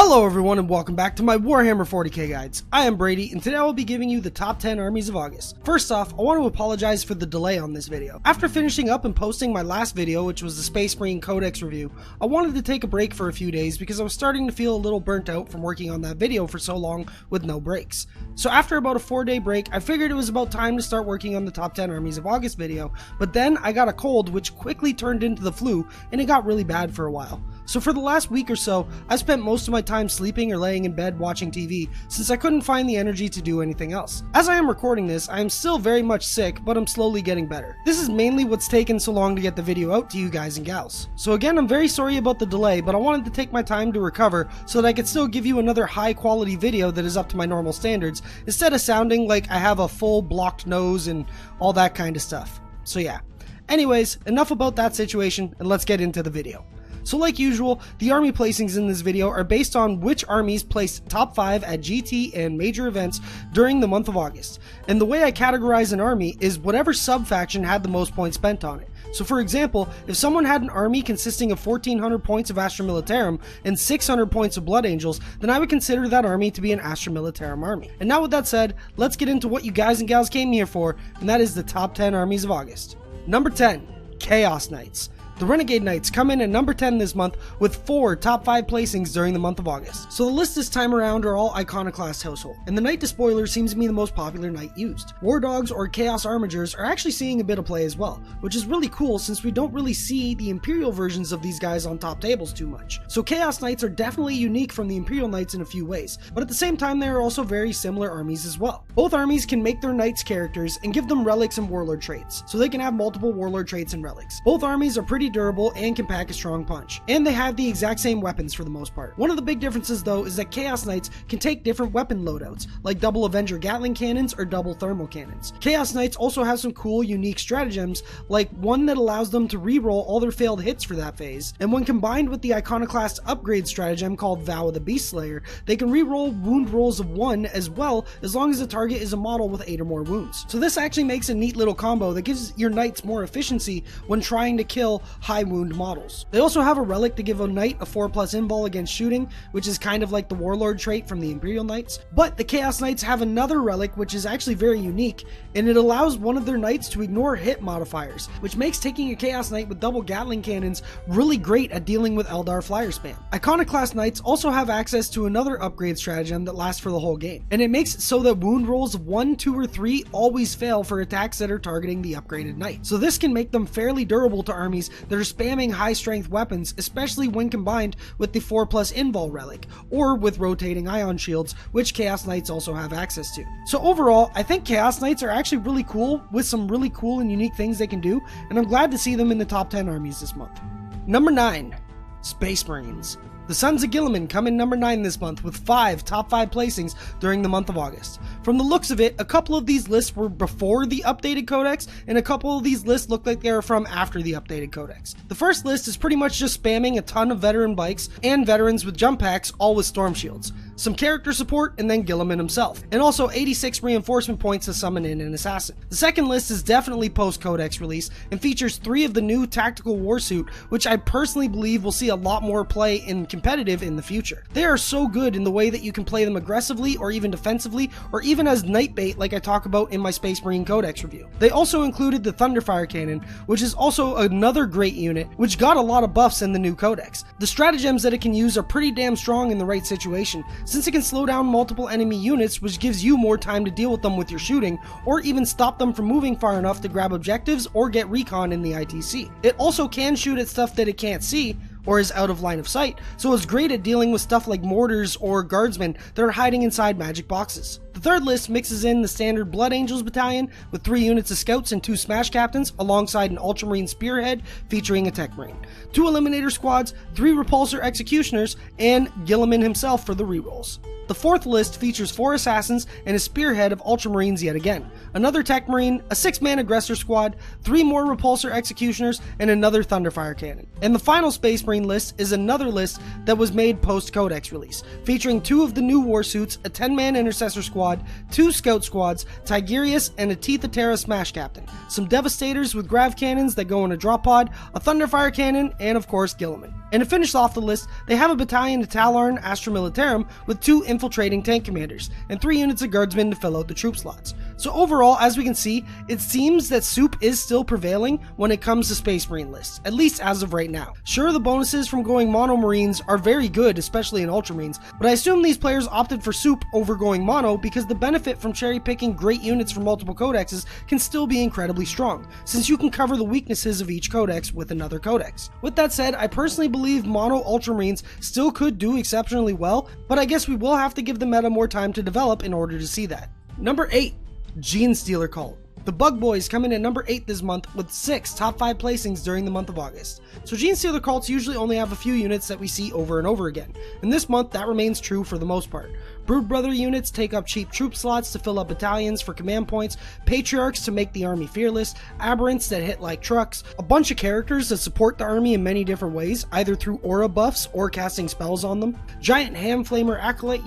Hello everyone and welcome back to my Warhammer 40k guides. I am Brady and today I will be giving you the top 10 armies of August. First off, I want to apologize for the delay on this video. After finishing up and posting my last video, which was the Space Marine Codex review, I wanted to take a break for a few days because I was starting to feel a little burnt out from working on that video for so long with no breaks. So after about a 4-day break, I figured it was about time to start working on the top 10 armies of August video, but then I got a cold which quickly turned into the flu and it got really bad for a while. So for the last week or so, I spent most of my time sleeping or laying in bed watching TV since I couldn't find the energy to do anything else. As I am recording this, I am still very much sick, but I'm slowly getting better. This is mainly what's taken so long to get the video out to you guys and gals. So again, I'm very sorry about the delay, but I wanted to take my time to recover so that I could still give you another high quality video that is up to my normal standards, instead of sounding like I have a full blocked nose and all that kind of stuff. So yeah. Anyways, enough about that situation and let's get into the video. So like usual, the army placings in this video are based on which armies placed top 5 at GT and major events during the month of August. And the way I categorize an army is whatever sub-faction had the most points spent on it. So for example, if someone had an army consisting of 1400 points of Astra Militarum and 600 points of Blood Angels, then I would consider that army to be an Astra Militarum army. And now with that said, let's get into what you guys and gals came here for, and that is the top 10 armies of August. Number 10, Chaos Knights. The Renegade Knights come in at number 10 this month with 4 top 5 placings during the month of August. So the list this time around are all Iconoclast household, and the Knight Despoiler seems to be the most popular knight used. War Dogs or Chaos Armigers are actually seeing a bit of play as well, which is really cool since we don't really see the Imperial versions of these guys on top tables too much. So Chaos Knights are definitely unique from the Imperial Knights in a few ways, but at the same time they are also very similar armies as well. Both armies can make their knights characters and give them relics and warlord traits, so they can have multiple warlord traits and relics. Both armies are pretty durable and can pack a strong punch, and they have the exact same weapons for the most part. One of the big differences though is that Chaos Knights can take different weapon loadouts, like double Avenger Gatling cannons or double thermal cannons. Chaos Knights also have some cool unique stratagems, like one that allows them to reroll all their failed hits for that phase, and when combined with the Iconoclast upgrade stratagem called Vow of the Beast Slayer, they can reroll wound rolls of 1 as well, as long as the target is a model with 8 or more wounds. So this actually makes a neat little combo that gives your knights more efficiency when trying to kill high wound models. They also have a relic to give a knight a 4+ invul against shooting, which is kind of like the warlord trait from the Imperial Knights. But the Chaos Knights have another relic which is actually very unique, and it allows one of their knights to ignore hit modifiers, which makes taking a Chaos Knight with double Gatling cannons really great at dealing with Eldar flyer spam. Iconoclast Knights also have access to another upgrade stratagem that lasts for the whole game, and it makes it so that wound rolls of 1, 2, or 3 always fail for attacks that are targeting the upgraded knight. So this can make them fairly durable to armies that are spamming high strength weapons, especially when combined with the 4+ invul relic, or with rotating ion shields, which Chaos Knights also have access to. So overall, I think Chaos Knights are actually really cool, with some really cool and unique things they can do, and I'm glad to see them in the top 10 armies this month. Number 9, Space Marines. The Sons of Guilliman come in number 9 this month with 5 top 5 placings during the month of August. From the looks of it, a couple of these lists were before the updated codex, and a couple of these lists look like they are from after the updated codex. The first list is pretty much just spamming a ton of veteran bikes and veterans with jump packs, all with storm shields, some character support, and then Guilliman himself, and also 86 reinforcement points to summon in an assassin. The second list is definitely post-codex release and features 3 of the new tactical warsuit, which I personally believe will see a lot more play in competitive in the future. They are so good in the way that you can play them aggressively or even defensively, or even as night bait like I talk about in my Space Marine Codex review. They also included the Thunderfire Cannon, which is also another great unit, which got a lot of buffs in the new codex. The stratagems that it can use are pretty damn strong in the right situation, since it can slow down multiple enemy units, which gives you more time to deal with them with your shooting, or even stop them from moving far enough to grab objectives or get recon in the ITC. It also can shoot at stuff that it can't see, or is out of line of sight, so it's great at dealing with stuff like mortars or guardsmen that are hiding inside magic boxes. The third list mixes in the standard Blood Angels battalion with 3 units of scouts and 2 smash captains, alongside an Ultramarine spearhead featuring a tech marine, 2 eliminator squads, 3 repulsor executioners, and Guilliman himself for the rerolls. The fourth list features 4 assassins and a spearhead of Ultramarines yet again, another tech marine, a 6-man aggressor squad, 3 more repulsor executioners, and another Thunderfire cannon. And the final Space Marine Marine list is another list that was made post-Codex release, featuring 2 of the new war suits, a 10-man Intercessor squad, 2 scout squads, Tigerius, and a Teeth of Terra Smash Captain, some Devastators with grav cannons that go in a drop pod, a Thunderfire cannon, and of course Guilliman. And to finish off the list, they have a battalion of Talarn Astra Militarum with 2 infiltrating tank commanders, and 3 units of guardsmen to fill out the troop slots. So overall, as we can see, it seems that soup is still prevailing when it comes to Space Marine lists, at least as of right now. Sure, the bonuses from going mono Marines are very good, especially in Ultramarines, but I assume these players opted for soup over going mono because the benefit from cherry picking great units from multiple codexes can still be incredibly strong, since you can cover the weaknesses of each codex with another codex. With that said, I personally believe mono Ultramarines still could do exceptionally well, but I guess we will have to give the meta more time to develop in order to see that. Number 8. Genestealer Cult. The Bug Boys come in at number 8 this month with 6 top 5 placings during the month of August. So Genestealer cults usually only have a few units that we see over and over again, and this month that remains true for the most part. Brood Brother units take up cheap troop slots to fill up battalions for command points, Patriarchs to make the army fearless, Aberrants that hit like trucks, a bunch of characters that support the army in many different ways, either through aura buffs or casting spells on them, giant Ham Flamer Acolyte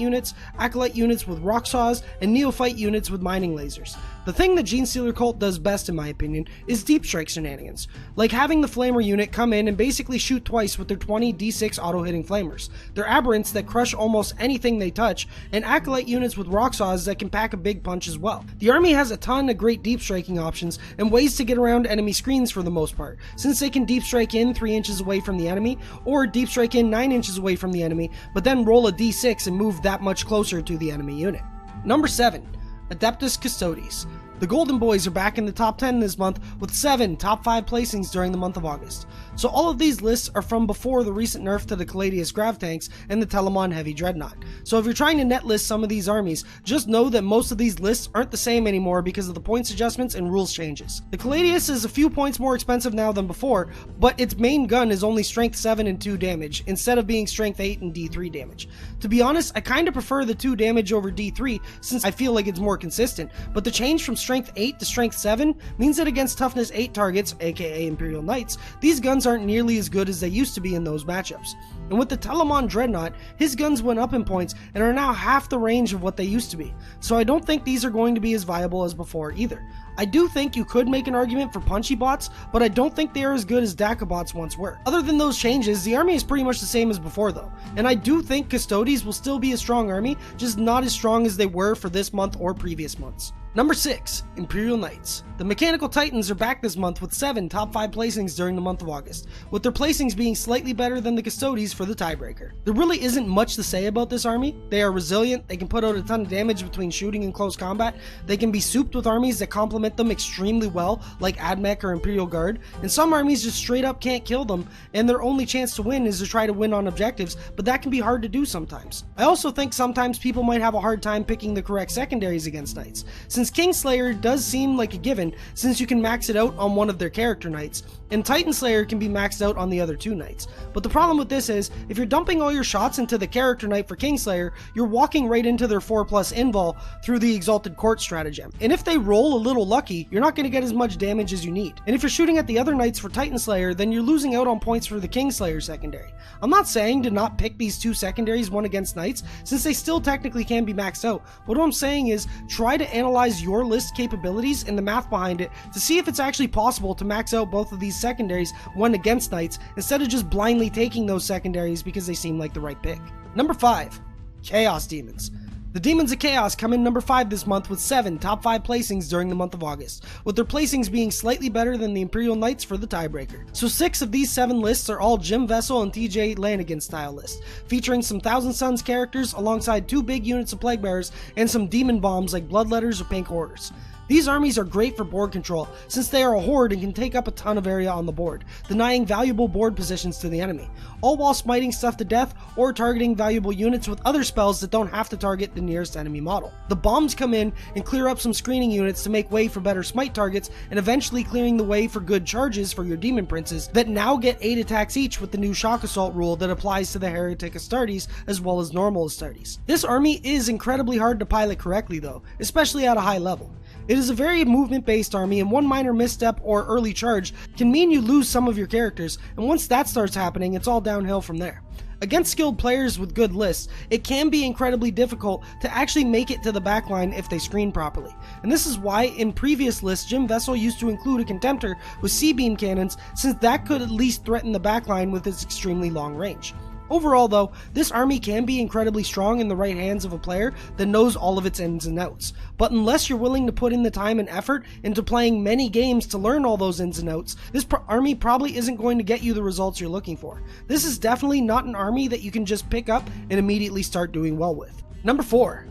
units with rock saws, and Neophyte units with mining lasers. The thing that Genestealer Cult does best, in my opinion, is deep strike shenanigans, like having the Flamer unit come in and basically shoot twice with their 20 d6 auto-hitting Flamers, their Aberrants that crush almost anything they touch, and Acolyte units with rock saws that can pack a big punch as well. The army has a ton of great deep striking options and ways to get around enemy screens for the most part, since they can deep strike in 3 inches away from the enemy, or deep strike in 9 inches away from the enemy, but then roll a d6 and move that much closer to the enemy unit. Number 7. Adeptus Custodes. The Golden Boys are back in the top 10 this month with 7 top 5 placings during the month of August. So all of these lists are from before the recent nerf to the Caladius Grav Tanks and the Telamon Heavy Dreadnought. So if you're trying to net list some of these armies, just know that most of these lists aren't the same anymore because of the points adjustments and rules changes. The Caladius is a few points more expensive now than before, but its main gun is only strength 7 and 2 damage, instead of being strength 8 and d3 damage. To be honest, I kinda prefer the 2 damage over d3 since I feel like it's more consistent, but the change from strength 8 to strength 7 means that against toughness 8 targets, aka Imperial Knights, these guns aren't nearly as good as they used to be in those matchups. And with the Telamon Dreadnought, his guns went up in points and are now half the range of what they used to be, so I don't think these are going to be as viable as before either. I do think you could make an argument for punchy bots, but I don't think they are as good as Daka bots once were. Other than those changes, the army is pretty much the same as before though, and I do think Custodes will still be a strong army, just not as strong as they were for this month or previous months. Number 6. Imperial Knights. The Mechanical Titans are back this month with 7 top 5 placings during the month of August, with their placings being slightly better than the Custodes for the tiebreaker. There really isn't much to say about this army. They are resilient, they can put out a ton of damage between shooting and close combat, they can be souped with armies that complement them extremely well, like Admech or Imperial Guard, and some armies just straight up can't kill them, and their only chance to win is to try to win on objectives, but that can be hard to do sometimes. I also think sometimes people might have a hard time picking the correct secondaries against Knights, since Kingslayer does seem like a given since you can max it out on one of their character Knights, and Titan Slayer can be maxed out on the other 2 Knights. But the problem with this is, if you're dumping all your shots into the character Knight for Kingslayer, you're walking right into their 4+ invul through the Exalted Court stratagem. And if they roll a little lucky, you're not going to get as much damage as you need. And if you're shooting at the other Knights for Titan Slayer, then you're losing out on points for the Kingslayer secondary. I'm not saying to not pick these 2 secondaries one against Knights, since they still technically can be maxed out. What I'm saying is, try to analyze your list capabilities and the math behind it to see if it's actually possible to max out both of these secondaries one against Knights, instead of just blindly taking those secondaries because they seem like the right pick. Number 5. Chaos Demons. The Demons of Chaos come in number 5 this month with 7 top 5 placings during the month of August, with their placings being slightly better than the Imperial Knights for the tiebreaker. So 6 of these 7 lists are all Jim Vessel and TJ Lanigan style lists, featuring some Thousand Suns characters alongside 2 big units of Plague Bearers and some demon bombs like Bloodletters or Pink Orders. These armies are great for board control, since they are a horde and can take up a ton of area on the board, denying valuable board positions to the enemy, all while smiting stuff to death or targeting valuable units with other spells that don't have to target the nearest enemy model. The bombs come in and clear up some screening units to make way for better smite targets, and eventually clearing the way for good charges for your demon princes that now get 8 attacks each with the new Shock Assault rule that applies to the Heretic Astartes as well as normal Astartes. This army is incredibly hard to pilot correctly though, especially at a high level. It is a very movement-based army, and one minor misstep or early charge can mean you lose some of your characters, and once that starts happening, it's all downhill from there. Against skilled players with good lists, it can be incredibly difficult to actually make it to the backline if they screen properly. And this is why in previous lists, Jim Vessel used to include a Contemptor with C-beam cannons, since that could at least threaten the backline with its extremely long range. Overall though, this army can be incredibly strong in the right hands of a player that knows all of its ins and outs. But unless you're willing to put in the time and effort into playing many games to learn all those ins and outs, this army probably isn't going to get you the results you're looking for. This is definitely not an army that you can just pick up and immediately start doing well with. Number 4.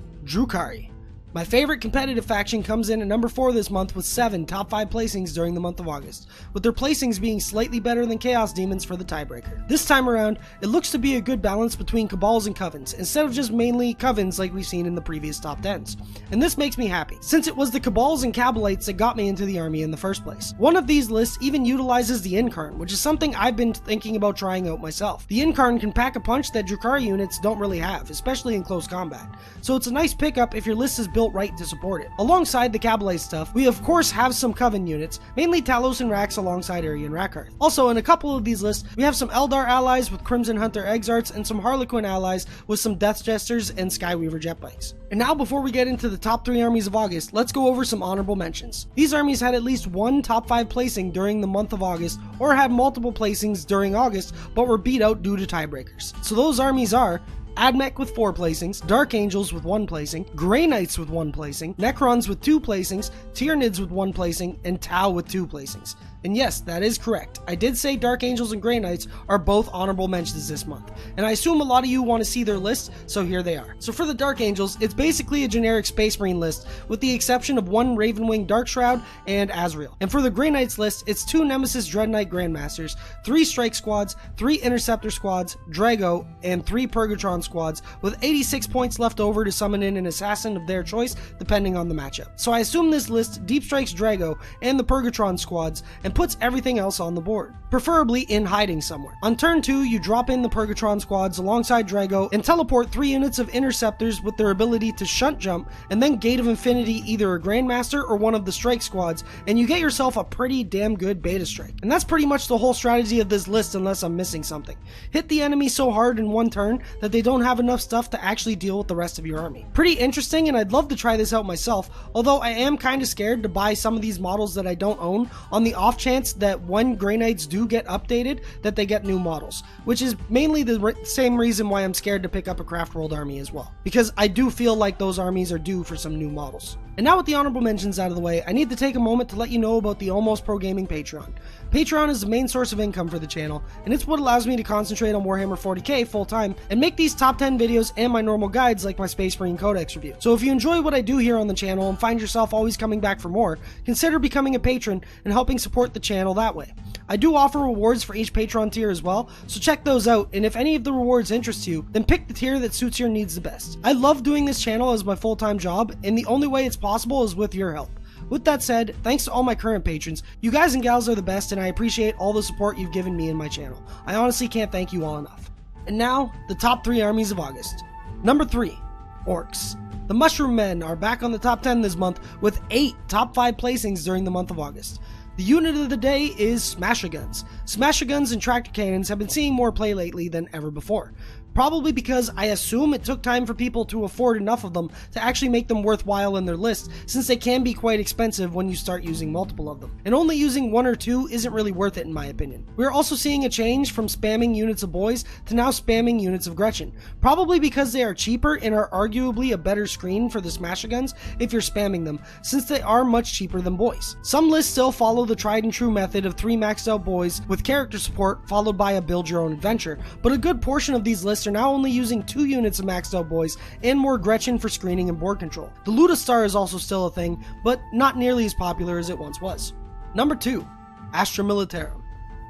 Carey. My favorite competitive faction comes in at number 4 this month with 7 top 5 placings during the month of August, with their placings being slightly better than Chaos Demons for the tiebreaker. This time around, it looks to be a good balance between Cabals and Covens, instead of just mainly Covens like we've seen in the previous top 10s. And this makes me happy, since it was the Cabals and Cabalites that got me into the army in the first place. One of these lists even utilizes the Incarn, which is something I've been thinking about trying out myself. The Incarn can pack a punch that Drukhari units don't really have, especially in close combat, so it's a nice pickup if your list is built right to support it. Alongside the Cabalite stuff, we of course have some Coven units, mainly Talos and Rax alongside Uri and Rakarth. Also, in a couple of these lists, we have some Eldar allies with Crimson Hunter Exarchs and some Harlequin allies with some Death Jesters and Skyweaver Jetbikes. And now, before we get into the top 3 armies of August, let's go over some honorable mentions. These armies had at least one top 5 placing during the month of August, or had multiple placings during August, but were beat out due to tiebreakers. So those armies are Admech with 4 placings, Dark Angels with 1 placing, Grey Knights with 1 placing, Necrons with 2 placings, Tyranids with 1 placing, and Tau with 2 placings. And yes, that is correct. I did say Dark Angels and Grey Knights are both honorable mentions this month, and I assume a lot of you want to see their lists, so here they are. So for the Dark Angels, it's basically a generic Space Marine list, with the exception of 1 Ravenwing Darkshroud and Azrael. And for the Grey Knights list, it's 2 Nemesis Dread Knight Grandmasters, 3 Strike Squads, 3 Interceptor Squads, Drago, and 3 Purgatron Squads, with 86 points left over to summon in an assassin of their choice, depending on the matchup. So I assume this list deep strikes Drago and the Purgatron Squads, and puts everything else on the board, preferably in hiding somewhere. On turn 2, you drop in the Purgatron Squads alongside Drago and teleport 3 units of Interceptors with their ability to shunt jump, and then Gate of Infinity either a Grandmaster or one of the Strike Squads, and you get yourself a pretty damn good Beta Strike. And that's pretty much the whole strategy of this list, unless I'm missing something. Hit the enemy so hard in one turn that they don't have enough stuff to actually deal with the rest of your army. Pretty interesting, and I'd love to try this out myself, although I am kind of scared to buy some of these models that I don't own, on the off chance that when Grey Knights do get updated, that they get new models, which is mainly the same reason why I'm scared to pick up a Craft World army as well, because I do feel like those armies are due for some new models. And now with the honorable mentions out of the way, I need to take a moment to let you know about the Almost Pro Gaming Patreon. Patreon is the main source of income for the channel, and it's what allows me to concentrate on Warhammer 40k full time and make these top 10 videos and my normal guides like my Space Marine Codex review. So if you enjoy what I do here on the channel and find yourself always coming back for more, consider becoming a patron and helping support the channel that way. I do offer rewards for each Patreon tier as well, so check those out, and if any of the rewards interest you, then pick the tier that suits your needs the best. I love doing this channel as my full-time job, and the only way it's possible is with your help. With that said, thanks to all my current patrons. You guys and gals are the best, and I appreciate all the support you've given me and my channel. I honestly can't thank you all enough. And now, the top 3 armies of August. Number 3, Orcs. The Mushroom Men are back on the top 10 this month with 8 top 5 placings during the month of August. The unit of the day is Smash-A-Guns. Smash-A-Guns and Tractor Cannons have been seeing more play lately than ever before. Probably because I assume it took time for people to afford enough of them to actually make them worthwhile in their list, since they can be quite expensive when you start using multiple of them. And only using 1 or 2 isn't really worth it in my opinion. We're also seeing a change from spamming units of boys to now spamming units of Gretchen. Probably because they are cheaper and are arguably a better screen for the Smash-A-Guns if you're spamming them, since they are much cheaper than boys. Some lists still follow the tried and true method of 3 maxed out boys with character support followed by a build your own adventure, but a good portion of these lists are now only using 2 units of maxed out boys and more Gretchen for screening and board control. The Luda Star is also still a thing, but not nearly as popular as it once was. Number 2, Astra Militarum.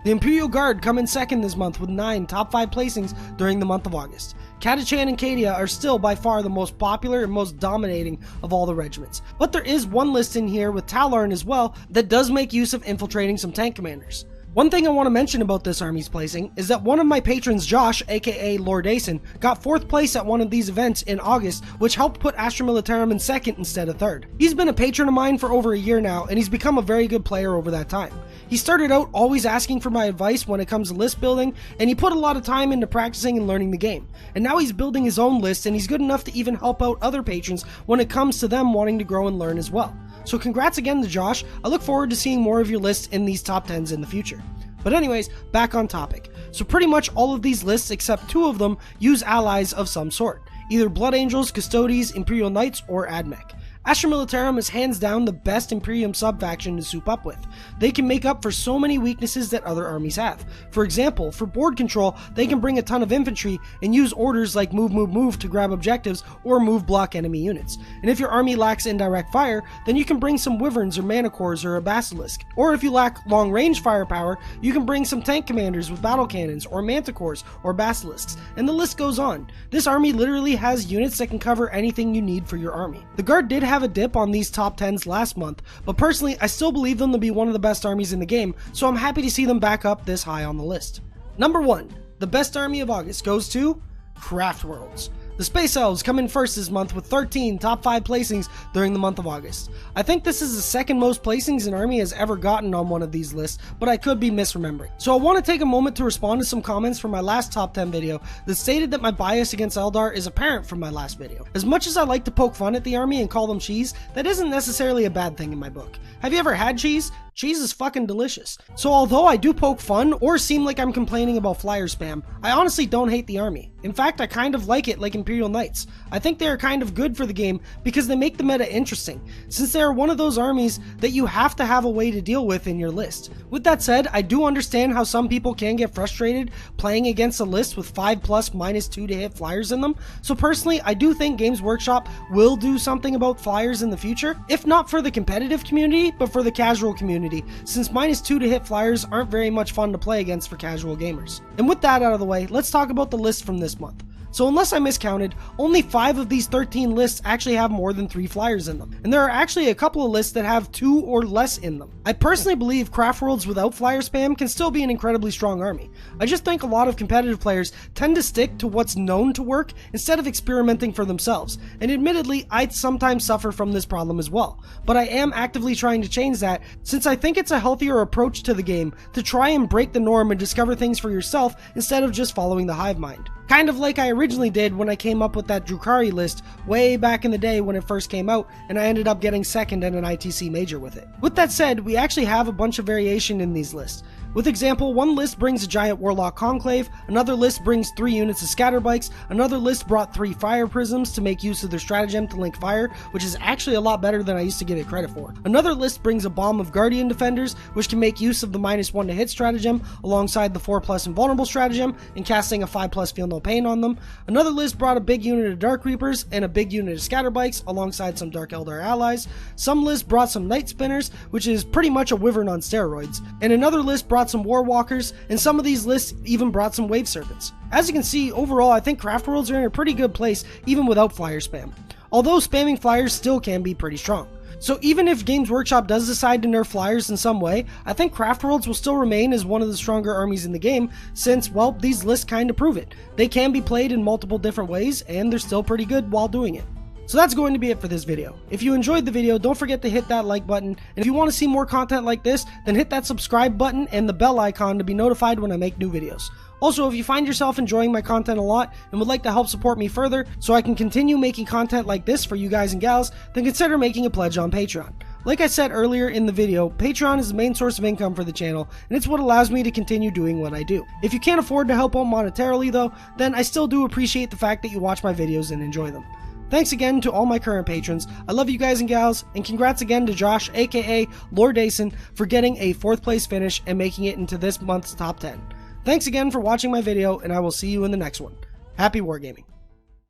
The Imperial Guard come in second this month with 9 top 5 placings during the month of August. Catachan and Cadia are still by far the most popular and most dominating of all the regiments, but there is one list in here with Tallarn as well that does make use of infiltrating some tank commanders. One thing I want to mention about this army's placing is that one of my patrons, Josh, aka Lord Asen, got 4th place at one of these events in August, which helped put Astra Militarum in 2nd instead of 3rd. He's been a patron of mine for over a year now, and he's become a very good player over that time. He started out always asking for my advice when it comes to list building, and he put a lot of time into practicing and learning the game. And now he's building his own list, and he's good enough to even help out other patrons when it comes to them wanting to grow and learn as well. So congrats again to Josh. I look forward to seeing more of your lists in these top 10s in the future. But anyways, back on topic. So pretty much all of these lists except 2 of them use allies of some sort. Either Blood Angels, Custodes, Imperial Knights, or Admech. Astra Militarum is hands down the best Imperium sub-faction to soup up with. They can make up for so many weaknesses that other armies have. For example, for board control, they can bring a ton of infantry and use orders like move, move, move to grab objectives or move block enemy units. And if your army lacks indirect fire, then you can bring some Wyverns or Manticores or a Basilisk. Or if you lack long-range firepower, you can bring some tank commanders with battle cannons or Manticores or Basilisks, and the list goes on. This army literally has units that can cover anything you need for your army. The Guard did have a dip on these top 10s last month, but personally I still believe them to be one of the best armies in the game, so I'm happy to see them back up this high on the list. Number 1. The best army of August goes to Craft Worlds. The Space Elves come in first this month with 13 top 5 placings during the month of August. I think this is the second most placings an army has ever gotten on one of these lists, but I could be misremembering. So I want to take a moment to respond to some comments from my last top 10 video that stated that my bias against Eldar is apparent from my last video. As much as I like to poke fun at the army and call them cheese, that isn't necessarily a bad thing in my book. Have you ever had cheese? Cheese is fucking delicious. So although I do poke fun or seem like I'm complaining about flyer spam, I honestly don't hate the army. In fact, I kind of like it like Imperial Knights. I think they are kind of good for the game because they make the meta interesting, since they are one of those armies that you have to have a way to deal with in your list. With that said, I do understand how some people can get frustrated playing against a list with 5+ -2 to hit flyers in them, so personally I do think Games Workshop will do something about flyers in the future, if not for the competitive community, but for the casual community, since -2 to hit flyers aren't very much fun to play against for casual gamers. And with that out of the way, let's talk about the list from this month. So unless I miscounted, only 5 of these 13 lists actually have more than 3 flyers in them, and there are actually a couple of lists that have 2 or less in them. I personally believe Craft Worlds without flyer spam can still be an incredibly strong army. I just think a lot of competitive players tend to stick to what's known to work instead of experimenting for themselves, and admittedly I sometimes suffer from this problem as well, but I am actively trying to change that, since I think it's a healthier approach to the game to try and break the norm and discover things for yourself instead of just following the hive mind. Kind of like I originally did when I came up with that Drukhari list way back in the day when it first came out, and I ended up getting 2nd in an ITC major with it. With that said, we actually have a bunch of variation in these lists. With example, one list brings a giant Warlock Conclave, another list brings 3 units of Scatterbikes, another list brought 3 Fire Prisms to make use of their stratagem to link fire, which is actually a lot better than I used to give it credit for. Another list brings a Bomb of Guardian Defenders, which can make use of the -1 to hit stratagem alongside the 4+ Invulnerable stratagem and casting a 5+ Feel No Pain on them. Another list brought a big unit of Dark Reapers and a big unit of Scatterbikes alongside some Dark Eldar allies. Some lists brought some Night Spinners, which is pretty much a Wyvern on steroids, and another list brought some War Walkers, and some of these lists even brought some Wave Serpents. As you can see, overall I think Craft Worlds are in a pretty good place even without flyer spam, although spamming flyers still can be pretty strong. So even if Games Workshop does decide to nerf flyers in some way, I think Craft Worlds will still remain as one of the stronger armies in the game, since, well, these lists kind of prove it. They can be played in multiple different ways, and they're still pretty good while doing it. So that's going to be it for this video. If you enjoyed the video, don't forget to hit that like button, and if you want to see more content like this, then hit that subscribe button and the bell icon to be notified when I make new videos. Also, if you find yourself enjoying my content a lot and would like to help support me further so I can continue making content like this for you guys and gals, then consider making a pledge on Patreon. Like I said earlier in the video, Patreon is the main source of income for the channel, and it's what allows me to continue doing what I do. If you can't afford to help out monetarily though, then I still do appreciate the fact that you watch my videos and enjoy them. Thanks again to all my current patrons. I love you guys and gals, and congrats again to Josh, aka Lord Asen, for getting a 4th place finish and making it into this month's top 10. Thanks again for watching my video, and I will see you in the next one. Happy wargaming.